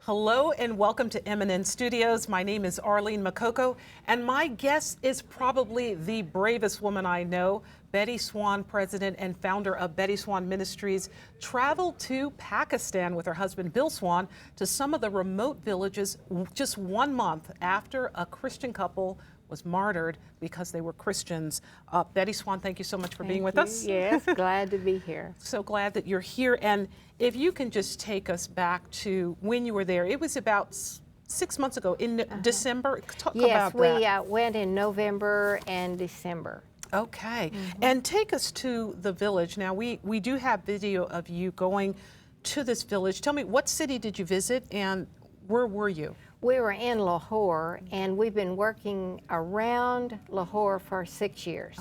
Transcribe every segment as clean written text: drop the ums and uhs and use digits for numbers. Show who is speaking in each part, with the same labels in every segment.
Speaker 1: Hello and welcome to M&N Studios. My name is Arlene Makoko, and my guest is probably the bravest woman I know. Betty Swan, president and founder of Betty Swan Ministries, traveled to Pakistan with her husband Bill Swan to some of the remote villages just 1 month after a Christian couple was martyred because they were Christians. Betty Swan, thank you so much for being with us.
Speaker 2: Yes, glad to be here.
Speaker 1: So glad that you're here. And if you can just take us back to when you were there. It was about 6 months ago in December. Talk
Speaker 2: Yes,
Speaker 1: about that.
Speaker 2: we went in November and December.
Speaker 1: Okay. And take us to the village. Now, we do have video of you going to this village. Tell me, what city did you visit and where were you?
Speaker 2: We were in Lahore, and we've been working around Lahore for 6 years.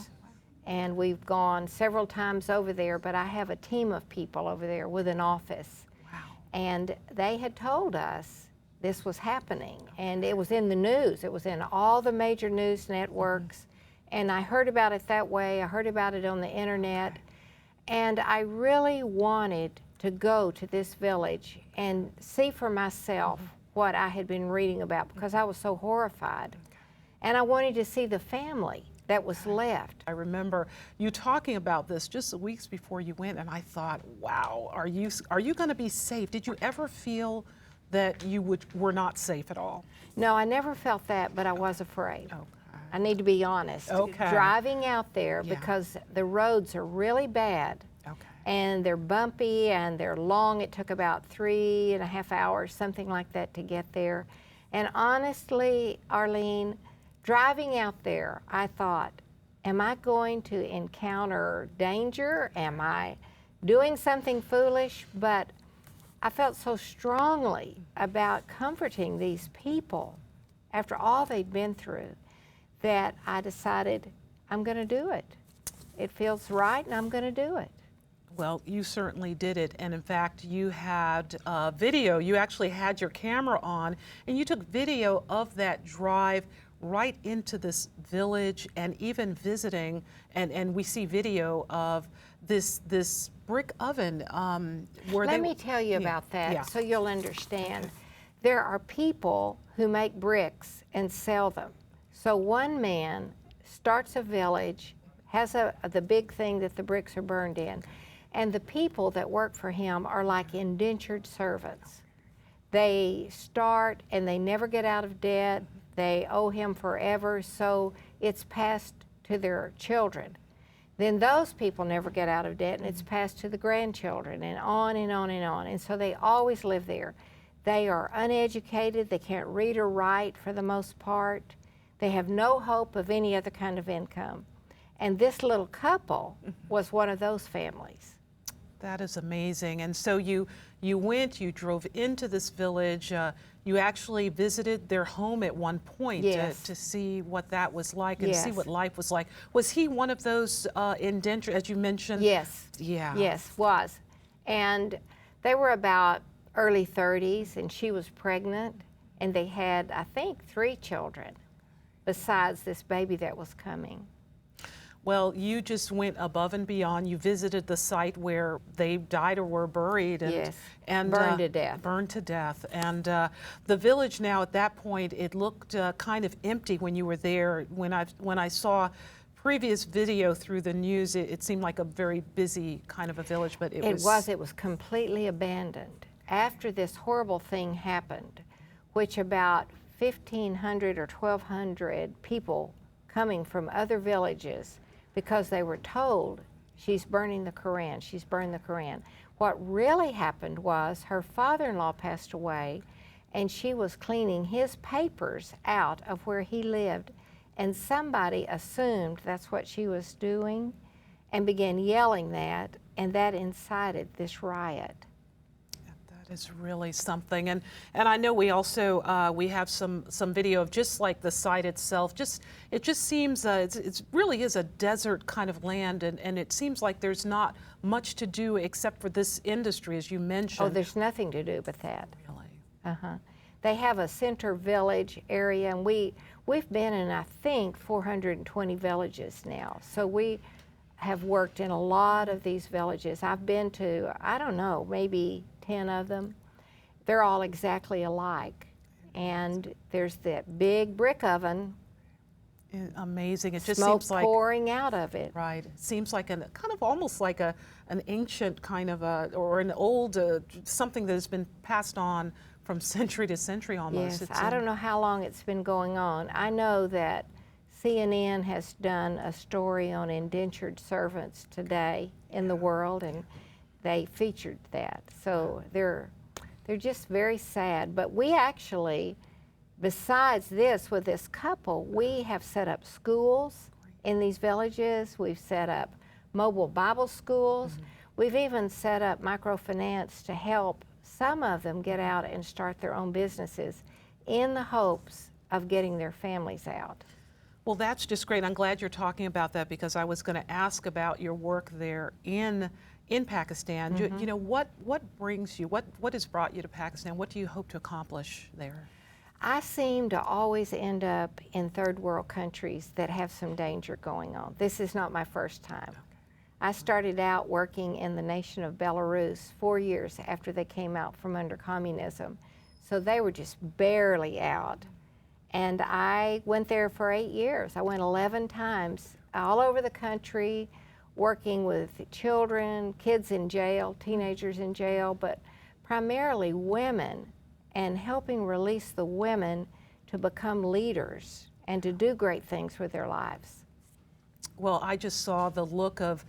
Speaker 2: And we've gone several times over there, but I have a team of people over there with an office.
Speaker 1: Wow.
Speaker 2: And they had told us this was happening, and it was in the news. It was in all the major news networks, and I heard about it that way. I heard about it on the internet, and I really wanted to go to this village and see for myself what I had been reading about, because I was so horrified. And I wanted to see the family that was left.
Speaker 1: I remember you talking about this just weeks before you went, and I thought, wow, are you going to be safe? Did you ever feel that you were not safe at all?
Speaker 2: No, I never felt that, but I was afraid.
Speaker 1: Okay.
Speaker 2: I need to be honest.
Speaker 1: Okay.
Speaker 2: Driving out there,
Speaker 1: Yeah.
Speaker 2: because the roads are really bad.
Speaker 1: Okay.
Speaker 2: And they're bumpy and they're long. It took about 3.5 hours, something like that, to get there. And honestly, Arlene, driving out there, I thought, am I going to encounter danger? Am I doing something foolish? But I felt so strongly about comforting these people after all they'd been through that I decided I'm going to do it. It feels right, and I'm going to do it.
Speaker 1: Well, you certainly did it. And in fact, you had video. You actually had your camera on, and you took video of that drive right into this village and even visiting. And we see video of this brick oven where
Speaker 2: Let me tell you about that so you'll understand. There are people who make bricks and sell them. So one man starts a village, has the big thing that the bricks are burned in. And the people that work for him are like indentured servants. They start and they never get out of debt. They owe him forever, so it's passed to their children. Then those people never get out of debt, and it's passed to the grandchildren, and on and on and on. And so they always live there. They are uneducated. They can't read or write for the most part. They have no hope of any other kind of income. And this little couple was one of those families.
Speaker 1: That is amazing. And so you went, you drove into this village, you actually visited their home at one point to see what that was like and see what life was like. Was he one of those indentured, as you mentioned?
Speaker 2: Yes.
Speaker 1: Yeah.
Speaker 2: Yes, was. And they were about early 30s, and she was pregnant, and they had, I think, 3 children besides this baby that was coming.
Speaker 1: Well, you just went above and beyond. You visited the site where they died or were buried. And, and
Speaker 2: burned to death.
Speaker 1: Burned to death. And the village now, at that point, it looked kind of empty when you were there. When I saw previous video through the news, it seemed like a very busy kind of a village, but it
Speaker 2: was completely abandoned. After this horrible thing happened, which about 1,500 or 1,200 people coming from other villages, because they were told, she's burning the Koran, she's burned the Koran. What really happened was her father-in-law passed away, and she was cleaning his papers out of where he lived, and somebody assumed that's what she was doing and began yelling that, and that incited this riot.
Speaker 1: That is really something. And I know we also, we have some video of just like the site itself. It just seems, it really is a desert kind of land, and it seems like there's not much to do except for this industry, as you mentioned.
Speaker 2: Oh, there's nothing to do but that.
Speaker 1: Really?
Speaker 2: They have a center village area, and we've been in, I think, 420 villages now. So we have worked in a lot of these villages. I've been to, I don't know, maybe 10 of them. they're all exactly alike. And there's that big brick oven.
Speaker 1: Amazing. It just
Speaker 2: smoke
Speaker 1: seems like
Speaker 2: pouring out of it.
Speaker 1: right. It seems like an kind of almost like an ancient kind of or an old something that has been passed on from century to century almost.
Speaker 2: Yes, I don't know how long it's been going on. I know that CNN has done a story on indentured servants today in the world, and they featured that. So they're just very sad. But we actually, besides this, with this couple, we have set up schools in these villages. We've set up mobile Bible schools. We've even set up microfinance to help some of them get out and start their own businesses in the hopes of getting their families out.
Speaker 1: Well, that's just great. I'm glad you're talking about that because I was going to ask about your work there in Pakistan. You know, what brings you, what has brought you to Pakistan? What do you hope to accomplish there?
Speaker 2: I seem to always end up in third world countries that have some danger going on. This is not my first time. Okay. I started out working in the nation of Belarus 4 years after they came out from under communism. So they were just barely out. And I went there for 8 years. I went 11 times all over the country, working with children, kids in jail, teenagers in jail, but primarily women, and helping release the women to become leaders and to do great things with their lives.
Speaker 1: Well, I just saw the look of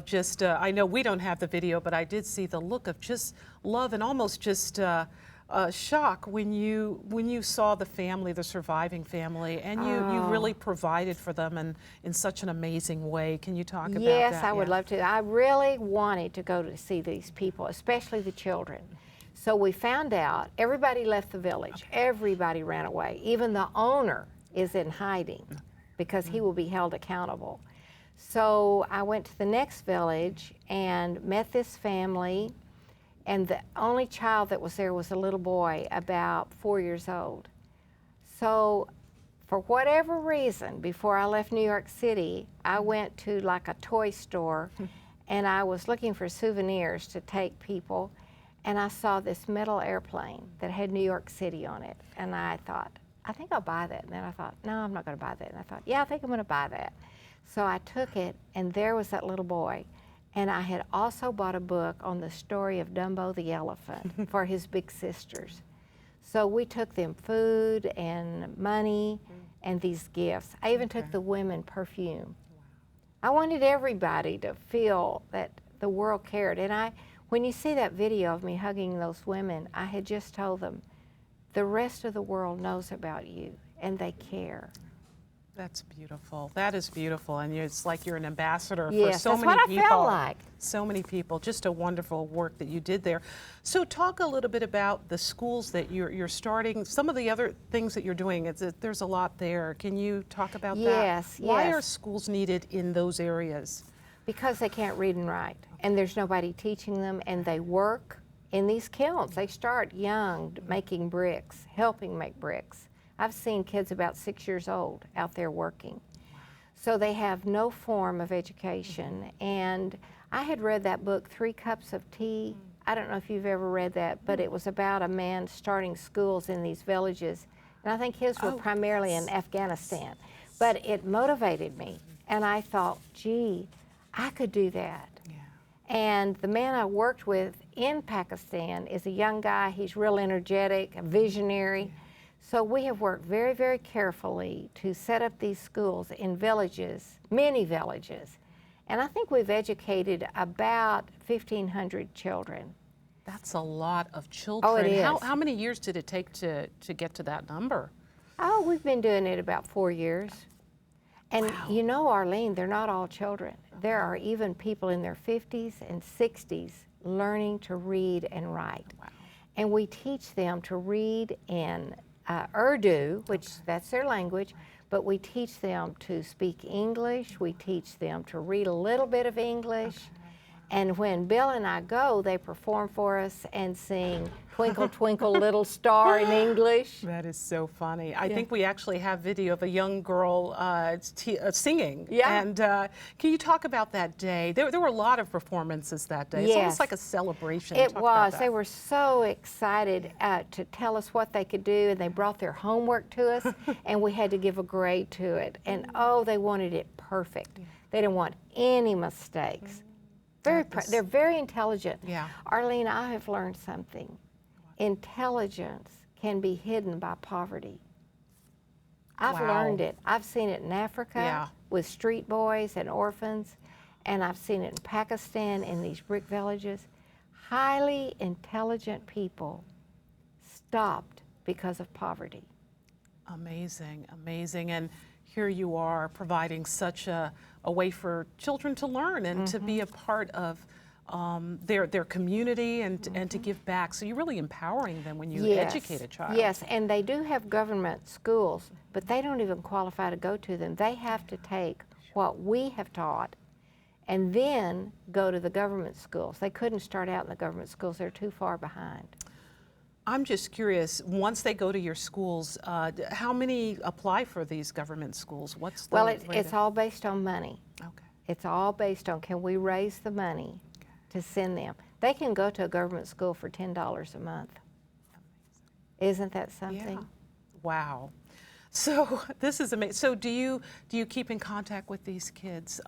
Speaker 1: just, I know we don't have the video, but I did see the look of just love and almost just shock when you saw the family, the surviving family, and you really provided for them in such an amazing way. Can you talk about that?
Speaker 2: Yes, I would love to. I really wanted to go to see these people, especially the children. So we found out everybody left the village. Okay. Everybody ran away. Even the owner is in hiding because he will be held accountable. So I went to the next village and met this family, and the only child that was there was a little boy about 4 years old. So for whatever reason, before I left New York City, I went to like a toy store and I was looking for souvenirs to take people, and I saw this metal airplane that had New York City on it, and I thought, I think I'll buy that. And then I thought, no, I'm not going to buy that. And I thought, yeah, I think I'm going to buy that. So I took it, and there was that little boy. And I had also bought a book on the story of Dumbo the elephant for his big sisters. So we took them food and money and these gifts. I even took the women perfume. I wanted everybody to feel that the world cared. And when you see that video of me hugging those women, I had just told them, the rest of the world knows about you and they care.
Speaker 1: That's beautiful. That is beautiful, and it's like you're an ambassador
Speaker 2: for
Speaker 1: so many people.
Speaker 2: Yes, that's what I felt like.
Speaker 1: So many people. Just a wonderful work that you did there. So talk a little bit about the schools that you're starting. Some of the other things that you're doing. There's a lot there. Can you talk about that?
Speaker 2: Yes.
Speaker 1: Why are schools needed in those areas?
Speaker 2: Because they can't read and write, and there's nobody teaching them, and they work in these kilns. They start young making bricks, helping make bricks. I've seen kids about 6 years old out there working. So they have no form of education. And I had read that book, 3 Cups of Tea. I don't know if you've ever read that, but it was about a man starting schools in these villages. And I think his were primarily in Afghanistan. But it motivated me. And I thought, gee, I could do that. Yeah. And the man I worked with in Pakistan is a young guy. He's real energetic, a visionary. Yeah. So we have worked very, very carefully to set up these schools in villages, many villages. And I think we've educated about 1,500 children.
Speaker 1: That's a lot of children.
Speaker 2: Oh, it is.
Speaker 1: How many years did it take to get to that number?
Speaker 2: Oh, we've been doing it about 4 years. And
Speaker 1: wow.
Speaker 2: You know, Arlene, they're not all children. There are even people in their 50s and 60s learning to read and write. Wow. And we teach them to read in Urdu, which that's their language, but we teach them to speak English, we teach them to read a little bit of English, And when Bill and I go, they perform for us and sing Twinkle, Twinkle, Little Star in English.
Speaker 1: That is so funny. I think we actually have video of a young girl singing.
Speaker 2: Yeah.
Speaker 1: And can you talk about that day? There were a lot of performances that day. It's almost like a celebration.
Speaker 2: It
Speaker 1: Talk
Speaker 2: was.
Speaker 1: about that.
Speaker 2: They were so excited to tell us what they could do, and they brought their homework to us, and we had to give a grade to it. And oh, they wanted it perfect. They didn't want any mistakes. They're very intelligent.
Speaker 1: Yeah.
Speaker 2: Arlene, I have learned something. Intelligence can be hidden by poverty. I've learned it. I've seen it in Africa with street boys and orphans, and I've seen it in Pakistan in these brick villages. Highly intelligent people stopped because of poverty.
Speaker 1: Amazing, amazing. And here you are providing such a way for children to learn and to be a part of their community and to give back. So you're really empowering them when you educate a child.
Speaker 2: Yes, and they do have government schools, but they don't even qualify to go to them. They have to take what we have taught and then go to the government schools. They couldn't start out in the government schools. They're too far behind.
Speaker 1: I'm just curious, once they go to your schools, how many apply for these government schools? What's the
Speaker 2: it's all based on money.
Speaker 1: Okay.
Speaker 2: It's all based on, can we raise the money to send them? They can go to a government school for $10 a month. Isn't that something?
Speaker 1: Yeah. Wow. So this is amazing. So do you keep in contact with these kids?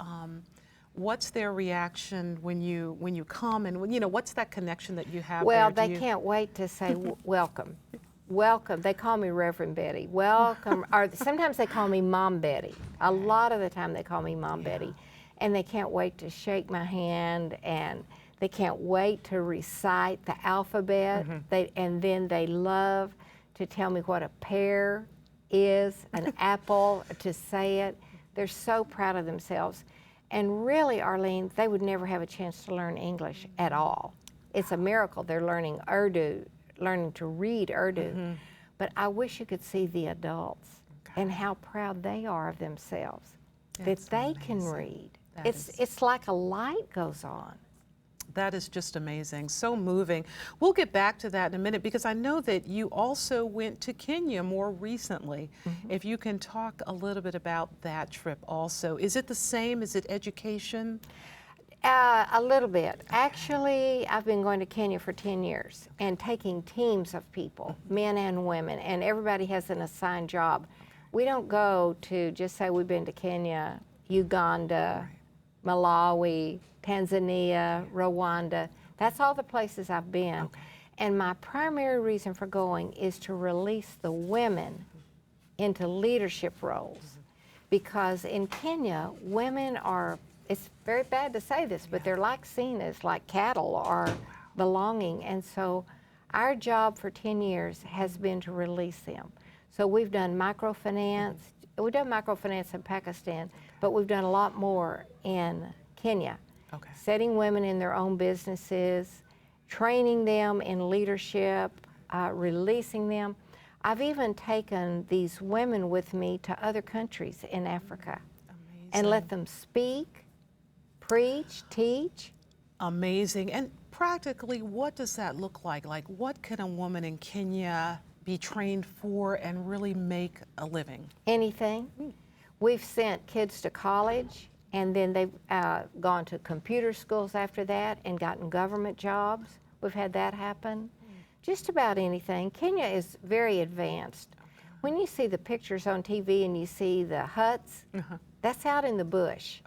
Speaker 1: What's their reaction when you come, and what's that connection that you have?
Speaker 2: Well, they can't wait to say welcome. Welcome. They call me Reverend Betty. Welcome. Or sometimes they call me Mom Betty. A lot of the time they call me Mom Betty. And they can't wait to shake my hand, and they can't wait to recite the alphabet. And then they love to tell me what a pear is, an apple, to say it. They're so proud of themselves. And really, Arlene, they would never have a chance to learn English at all. It's a miracle. They're learning Urdu, learning to read Urdu. But I wish you could see the adults and how proud they are of themselves, that they can read. It's like a light goes on.
Speaker 1: That is just amazing, so moving. We'll get back to that in a minute, because I know that you also went to Kenya more recently. If you can talk a little bit about that trip also. Is it the same? Is it education?
Speaker 2: A little bit. Actually, I've been going to Kenya for 10 years and taking teams of people, men and women, and everybody has an assigned job. We don't go to just say we've been to Kenya, Uganda, Malawi, Tanzania, Rwanda. That's all the places I've been. And my primary reason for going is to release the women into leadership roles. Because in Kenya, women are, it's very bad to say this, but they're like seen as like cattle or belonging. And so our job for 10 years has been to release them. So we've done microfinance. We've done microfinance in Pakistan, but we've done a lot more in Kenya. Setting women in their own businesses, training them in leadership, releasing them. I've even taken these women with me to other countries in Africa and let them speak, preach, teach.
Speaker 1: Amazing. And practically, what does that look like? Like, what can a woman in Kenya be trained for and really make a living?
Speaker 2: Anything. We've sent kids to college, and then they've gone to computer schools after that and gotten government jobs. We've had that happen. Just about anything. Kenya is very advanced. When you see the pictures on TV and you see the huts, that's out in the bush.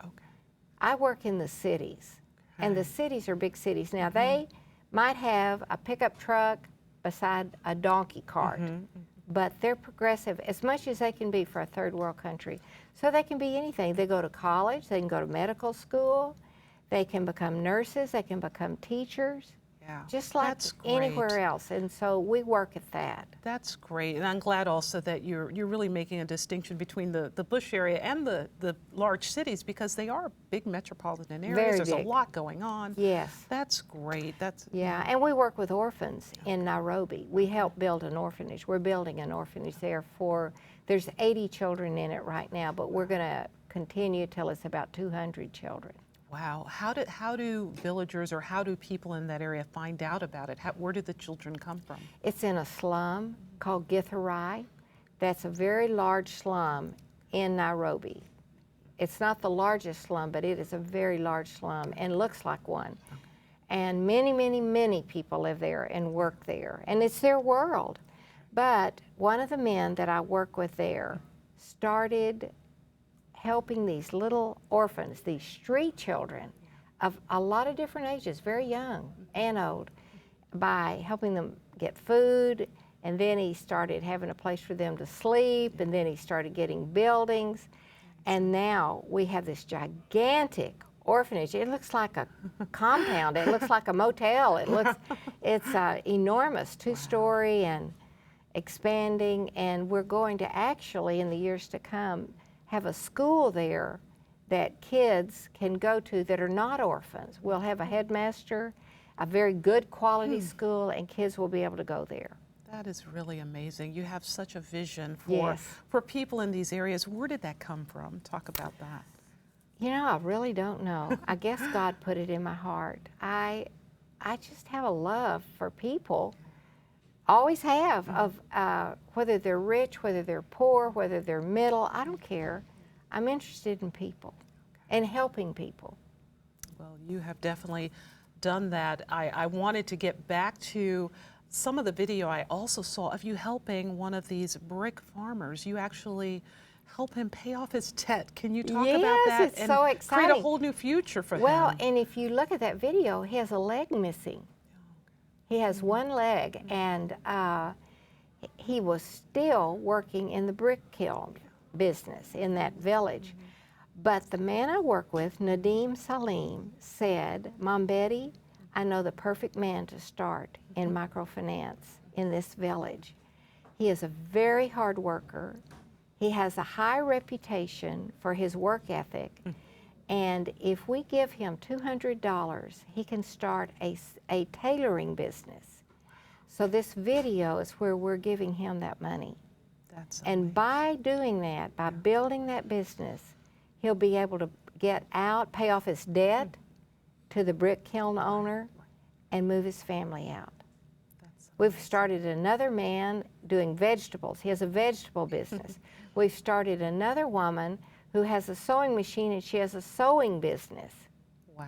Speaker 2: I work in the cities, and the cities are big cities. Now, they might have a pickup truck beside a donkey cart, but they're progressive as much as they can be for a third world country. So they can be anything. They go to college, they can go to medical school, they can become nurses, they can become teachers, just like anywhere else. And so we work at that.
Speaker 1: That's great. And I'm glad also that you're really making a distinction between the bush area and the large cities, because they are big metropolitan areas.
Speaker 2: Very
Speaker 1: There's
Speaker 2: big.
Speaker 1: a lot going on.
Speaker 2: Yes.
Speaker 1: That's great.
Speaker 2: Yeah, and we work with orphans in Nairobi. We help build an orphanage. We're building an orphanage there there's 80 children in it right now, but we're going to continue till it's about 200 children.
Speaker 1: Wow. How do villagers or how do people in that area find out about it? Where did the children come from?
Speaker 2: It's in a slum called Githurai. That's a very large slum in Nairobi. It's not the largest slum, but it is a very large slum and looks like one. Okay. And many, many, many people live there and work there, and it's their world. But one of the men that I work with there started helping these little orphans, these street children of a lot of different ages, very young and old, by helping them get food, and then he started having a place for them to sleep, and then he started getting buildings, and now we have this gigantic orphanage. It looks like a compound. It looks like a motel. It's enormous, two-story and expanding, and we're going to actually, in the years to come, have a school there that kids can go to that are not orphans. We'll have a headmaster, a very good quality school, and kids will be able to go there.
Speaker 1: That is really amazing. You have such a vision
Speaker 2: Yes.
Speaker 1: for people in these areas. Where did that come from? Talk about that.
Speaker 2: You know, I really don't know. I guess God put it in my heart. I just have a love for people, always have, of whether they're rich, whether they're poor, whether they're middle, I don't care. I'm interested in people and helping people.
Speaker 1: Well, you have definitely done that. I wanted to get back to some of the video I also saw of you helping one of these brick farmers. You actually help him pay off his debt. Can you talk about that?
Speaker 2: Yes, it's so exciting.
Speaker 1: Create a whole new future for him.
Speaker 2: Well, and if you look at that video, he has a leg missing. He has one leg, and he was still working in the brick kiln business in that village. But the man I work with, Nadim Salim, said, Mom Betty, I know the perfect man to start in microfinance in this village. He is a very hard worker. He has a high reputation for his work ethic. And if we give him $200, he can start a tailoring business. So this video is where we're giving him that money.
Speaker 1: That's
Speaker 2: and by doing that, by building that business, he'll be able to get out, pay off his debt to the brick kiln owner, and move his family out. We've started another man doing vegetables. He has a vegetable business. We've started another woman who has a sewing machine, and she has a sewing business.
Speaker 1: Wow.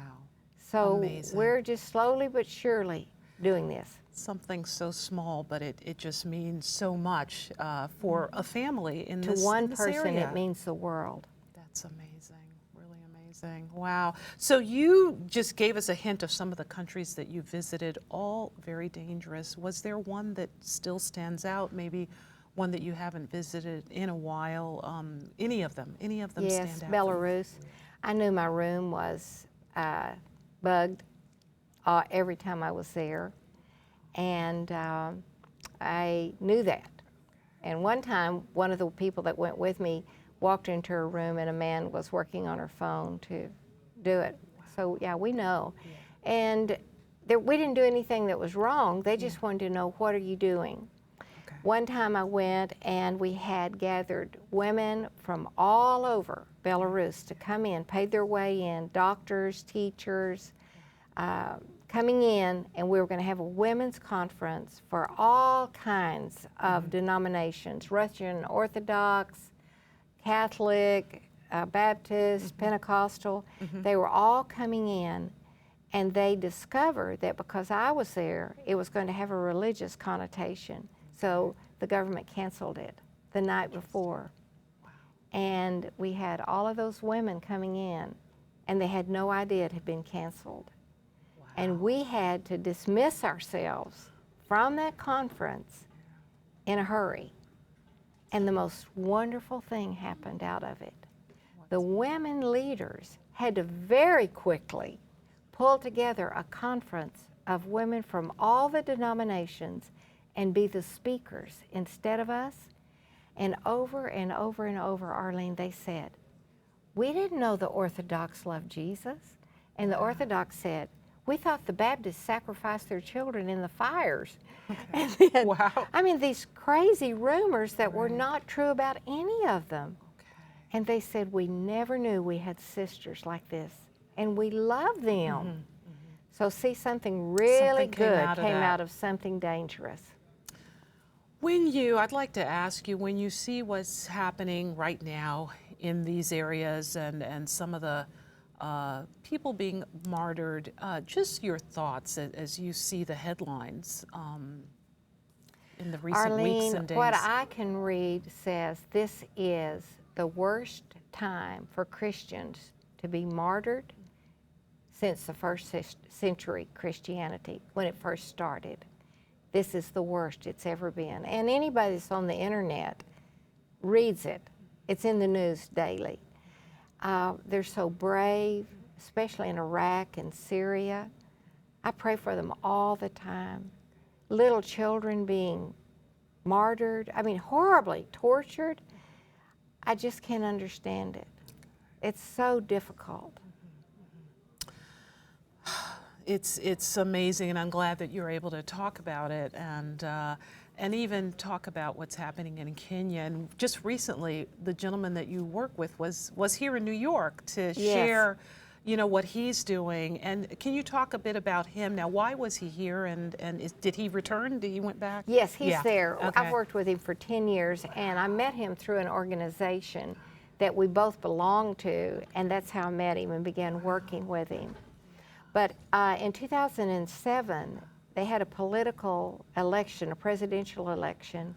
Speaker 2: So
Speaker 1: amazing.
Speaker 2: We're just slowly but surely doing this.
Speaker 1: Something so small, but it just means so much for a family in this
Speaker 2: To one
Speaker 1: in this
Speaker 2: person,
Speaker 1: area.
Speaker 2: it means the world.
Speaker 1: That's amazing, really amazing. Wow. So you just gave us a hint of some of the countries that you visited, all very dangerous. Was there one that still stands out, maybe one that you haven't visited in a while? Any of them stand out?
Speaker 2: Yes, Belarus. I knew my room was bugged every time I was there, and I knew that. And one time, one of the people that went with me walked into her room, and a man was working on her phone to do it. So yeah, we know. Yeah. And we didn't do anything that was wrong. They just wanted to know, what are you doing? Okay. One time I went, and we had gathered women from all over Belarus to come in, paid their way in, doctors, teachers, coming in, and we were going to have a women's conference for all kinds of denominations, Russian Orthodox, Catholic, Baptist, Pentecostal. They were all coming in, and they discovered that because I was there, it was going to have a religious connotation. So the government canceled it the night before. Wow. And we had all of those women coming in, and they had no idea it had been canceled. Wow. And we had to dismiss ourselves from that conference in a hurry. And the most wonderful thing happened out of it. The women leaders had to very quickly pull together a conference of women from all the denominations and be the speakers instead of us. And over and over and over, Arlene, they said, we didn't know the Orthodox loved Jesus. And the Orthodox said, we thought the Baptists sacrificed their children in the fires. Okay. And then, wow. I mean, these crazy rumors that were not true about any of them. Okay. And they said, we never knew we had sisters like this and we love them. So see, something really good came out of something dangerous.
Speaker 1: I'd like to ask you, when you see what's happening right now in these areas and some of the people being martyred, just your thoughts as you see the headlines in the recent weeks and days.
Speaker 2: What I can read says this is the worst time for Christians to be martyred since the first century Christianity, when it first started. This is the worst it's ever been. And anybody that's on the internet reads it. It's in the news daily. They're so brave, especially in Iraq and Syria. I pray for them all the time. Little children being martyred, I mean, horribly tortured. I just can't understand it. It's so difficult.
Speaker 1: It's amazing, and I'm glad that you're able to talk about it and even talk about what's happening in Kenya. And just recently, the gentleman that you work with was here in New York to share, what he's doing. And can you talk a bit about him? Now, why was he here, and did he return? Did he went back?
Speaker 2: Yes, he's there.
Speaker 1: Okay.
Speaker 2: I've worked with him for 10 years, and I met him through an organization that we both belonged to, and that's how I met him and began working with him. But in 2007, they had a political election, a presidential election,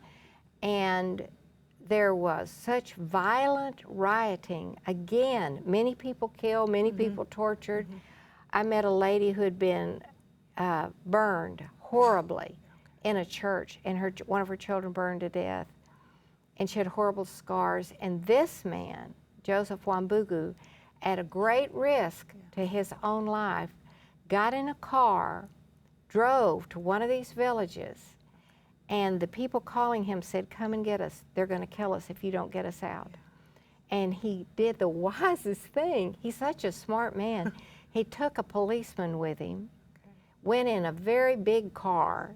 Speaker 2: and there was such violent rioting. Again, many people killed, many people tortured. I met a lady who had been burned horribly in a church, and one of her children burned to death, and she had horrible scars. And this man, Joseph Wambugu, at a great risk to his own life, got in a car, drove to one of these villages, and the people calling him said, "Come and get us. They're going to kill us if you don't get us out." And he did the wisest thing. He's such a smart man. He took a policeman with him, went in a very big car,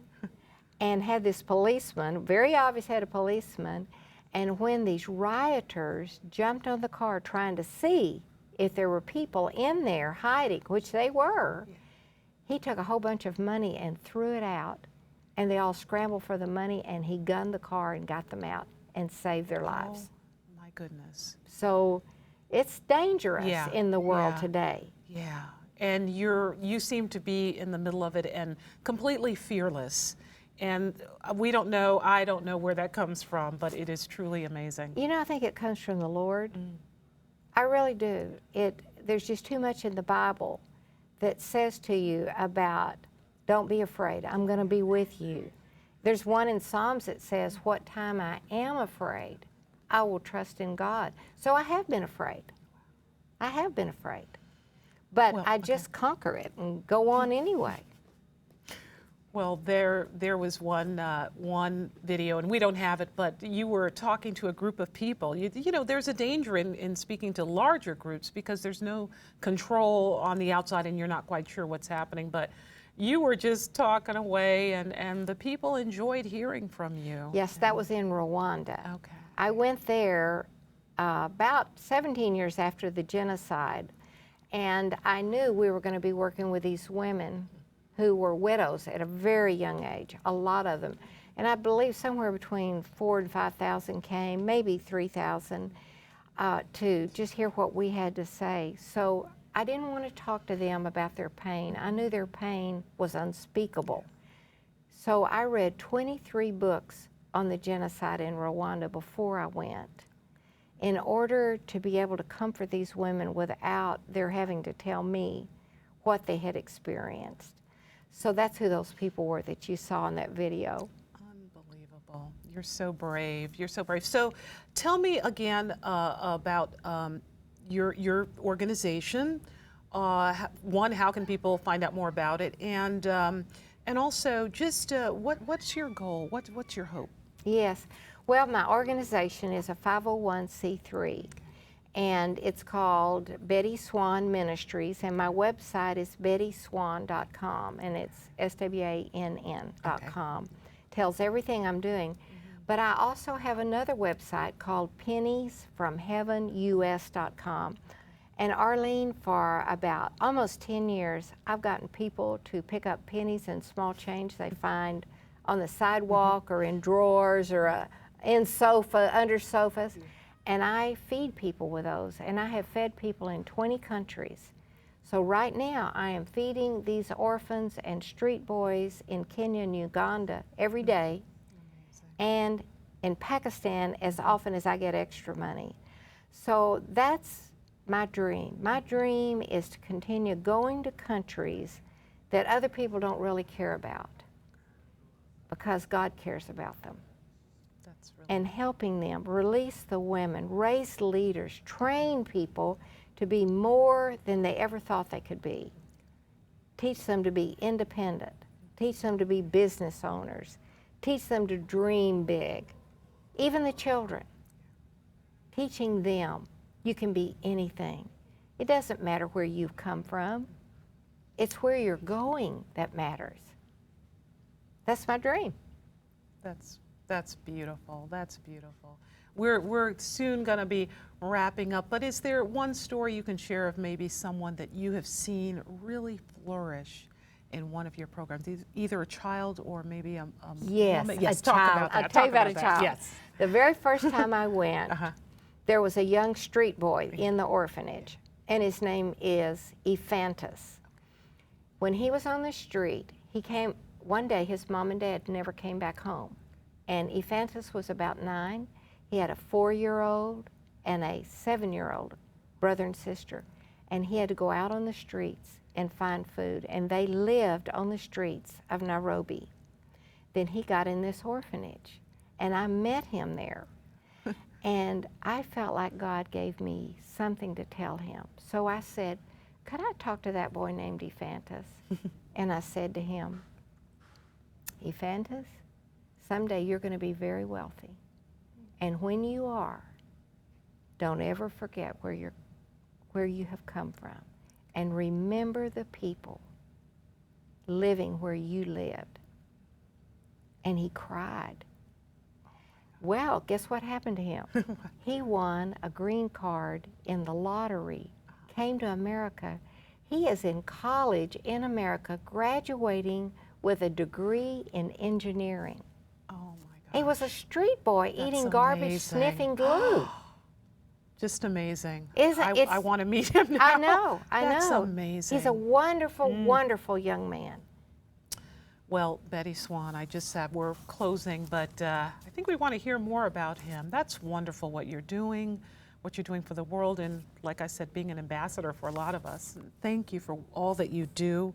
Speaker 2: and had this policeman, very obvious had a policeman, and when these rioters jumped on the car trying to see if there were people in there hiding, which they were, he took a whole bunch of money and threw it out, and they all scrambled for the money, and he gunned the car and got them out and saved their lives.
Speaker 1: Oh, my goodness.
Speaker 2: So it's dangerous in the world today.
Speaker 1: Yeah, and you seem to be in the middle of it and completely fearless. And I don't know where that comes from, but it is truly amazing.
Speaker 2: You know, I think it comes from the Lord. I really do. There's just too much in the Bible that says to you about, don't be afraid, I'm going to be with you. There's one in Psalms that says, what time I am afraid, I will trust in God. So I have been afraid. I have been afraid. But I just conquer it and go on anyway.
Speaker 1: Well, there was one video, and we don't have it, but you were talking to a group of people. You know, there's a danger in speaking to larger groups because there's no control on the outside and you're not quite sure what's happening. But you were just talking away, and the people enjoyed hearing from you.
Speaker 2: Yes, that was in Rwanda.
Speaker 1: Okay.
Speaker 2: I went there about 17 years after the genocide, and I knew we were going to be working with these women who were widows at a very young age, a lot of them. And I believe somewhere between 4,000 and 5,000 came, maybe 3,000, to just hear what we had to say. So I didn't want to talk to them about their pain. I knew their pain was unspeakable. So I read 23 books on the genocide in Rwanda before I went, in order to be able to comfort these women without their having to tell me what they had experienced. So that's who those people were that you saw in that video.
Speaker 1: Unbelievable. You're so brave. You're so brave. So tell me again about your organization. One, how can people find out more about it? And also, just what's your goal? What's your hope?
Speaker 2: Yes. Well, my organization is a 501c3. And it's called Betty Swan Ministries, and my website is bettyswan.com, and it's SWANN.com. Tells everything I'm doing. But I also have another website called penniesfromheavenus.com, And Arlene, for about almost 10 years, I've gotten people to pick up pennies and small change they find on the sidewalk or in drawers or under sofas. And I feed people with those. And I have fed people in 20 countries. So right now, I am feeding these orphans and street boys in Kenya and Uganda every day, and in Pakistan as often as I get extra money. So that's my dream. My dream is to continue going to countries that other people don't really care about, because God cares about them.
Speaker 1: That's really
Speaker 2: and helping them release the women, raise leaders, train people to be more than they ever thought they could be. Teach them to be independent. Teach them to be business owners. Teach them to dream big. Even the children. Teaching them you can be anything. It doesn't matter where you've come from. It's where you're going that matters. That's my dream.
Speaker 1: That's beautiful. That's beautiful. We're soon going to be wrapping up, but is there one story you can share of maybe someone that you have seen really flourish in one of your programs, either a child or maybe a
Speaker 2: yes,
Speaker 1: woman? Yes,
Speaker 2: a child. I'll tell you about a child.
Speaker 1: Yes.
Speaker 2: The very first time I went, there was a young street boy in the orphanage, and his name is Ephantus. When he was on the street, he came, one day his mom and dad never came back home, and Ephantus was about 9. He had a 4-year-old and a 7-year-old brother and sister, and he had to go out on the streets and find food, and they lived on the streets of Nairobi. Then he got in this orphanage, and I met him there, and I felt like God gave me something to tell him. So I said, could I talk to that boy named Ephantus? And I said to him, Ephantus, someday you're going to be very wealthy. And when you are, don't ever forget where you have come from. And remember the people living where you lived. And he cried. Well, guess what happened to him? He won a green card in the lottery, came to America. He is in college in America, graduating with a degree in engineering.
Speaker 1: Oh my gosh.
Speaker 2: He was a street boy eating garbage,
Speaker 1: amazing.
Speaker 2: sniffing glue.
Speaker 1: Just amazing.
Speaker 2: I
Speaker 1: want to meet him now.
Speaker 2: I know.
Speaker 1: That's amazing.
Speaker 2: He's a wonderful, wonderful young man.
Speaker 1: Well, Betty Swan, I just said we're closing, but I think we want to hear more about him. That's wonderful what you're doing for the world, and like I said, being an ambassador for a lot of us. Thank you for all that you do.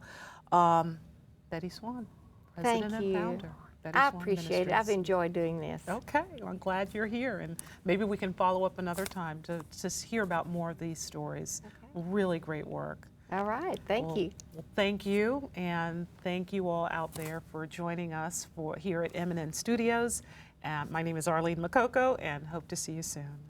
Speaker 1: Betty Swan, President and Founder.
Speaker 2: I appreciate it. I've enjoyed doing this.
Speaker 1: Okay, well, I'm glad you're here, and maybe we can follow up another time to hear about more of these stories. Okay. Really great work.
Speaker 2: All right, thank you.
Speaker 1: Well, thank you, and thank you all out there for joining us here at M&N Studios. My name is Arlene Makoko, and hope to see you soon.